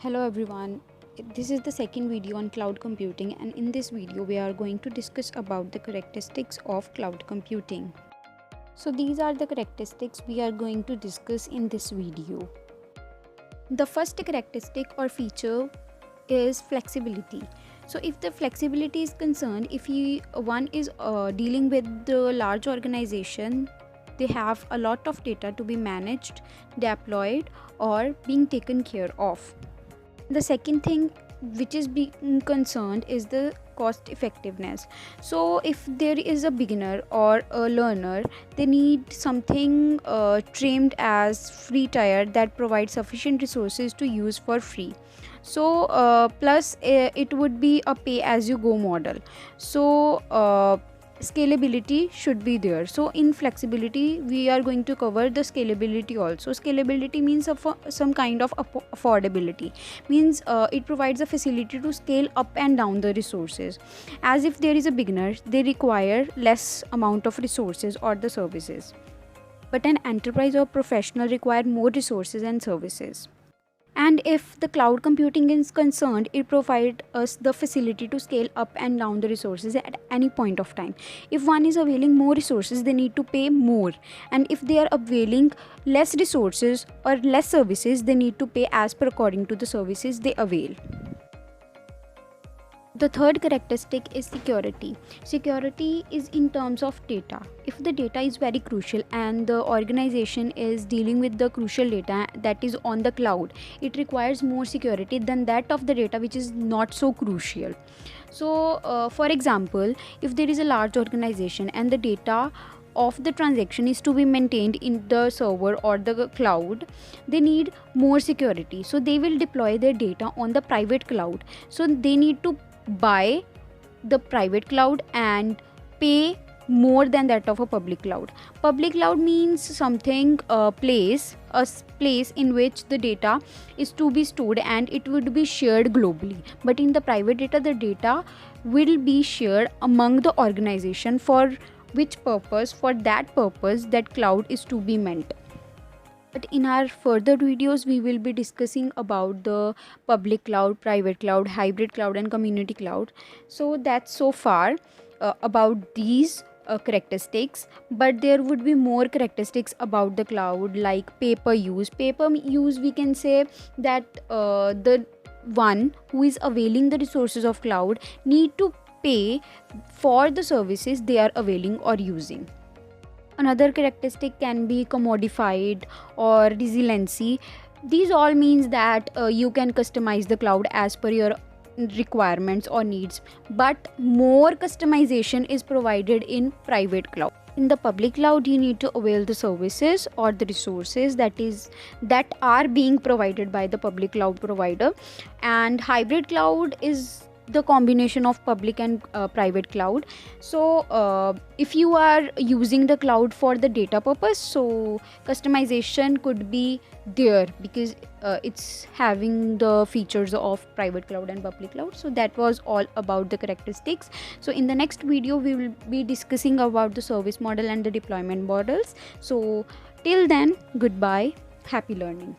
Hello everyone, this is the second video on cloud computing, and in this video we are going to discuss about the characteristics of cloud computing. So these are the characteristics we are going to discuss in this video. The first characteristic or feature is flexibility. So if the flexibility is concerned, if one is dealing with the large organization, they have a lot of data to be managed, deployed or being taken care of. The second thing which is being concerned is the cost effectiveness. So if there is a beginner or a learner, they need something trained as free tier that provides sufficient resources to use for free. So plus it would be a pay as you go model. So scalability should be there. So in flexibility we are going to cover the scalability also. Scalability means some kind of affordability, means it provides a facility to scale up and down the resources. As if there is a beginner, they require less amount of resources or the services, but an enterprise or professional require more resources and services. And if the cloud computing is concerned, it provides us the facility to scale up and down the resources at any point of time. If one is availing more resources, they need to pay more, and if they are availing less resources or less services, they need to pay as per according to the services they avail. The third characteristic is security. Security is in terms of data. If the data is very crucial and the organization is dealing with the crucial data that is on the cloud, it requires more security than that of the data which is not so crucial. So for example, if there is a large organization and the data of the transaction is to be maintained in the server or the cloud, they need more security. So they will deploy their data on the private cloud. So they need to buy the private cloud and pay more than that of a public cloud. Public cloud means something place in which the data is to be stored and it would be shared globally. But in the private data, the data will be shared among the organization. For which purpose? For that purpose that cloud is to be meant. But in our further videos, we will be discussing about the public cloud, private cloud, hybrid cloud and community cloud. So that's so far about these characteristics, but there would be more characteristics about the cloud, like pay-per-use. Pay-per-use, we can say that the one who is availing the resources of cloud need to pay for the services they are availing or using. Another characteristic can be commodified or resiliency. These all means that you can customize the cloud as per your requirements or needs, but more customization is provided in private cloud. In the public cloud, you need to avail the services or the resources that are being provided by the public cloud provider. And hybrid cloud is the combination of public and private cloud. So if you are using the cloud for the data purpose, so customization could be there because it's having the features of private cloud and public cloud. So that was all about the characteristics. So in the next video we will be discussing about the service model and the deployment models. So till then, goodbye, happy learning.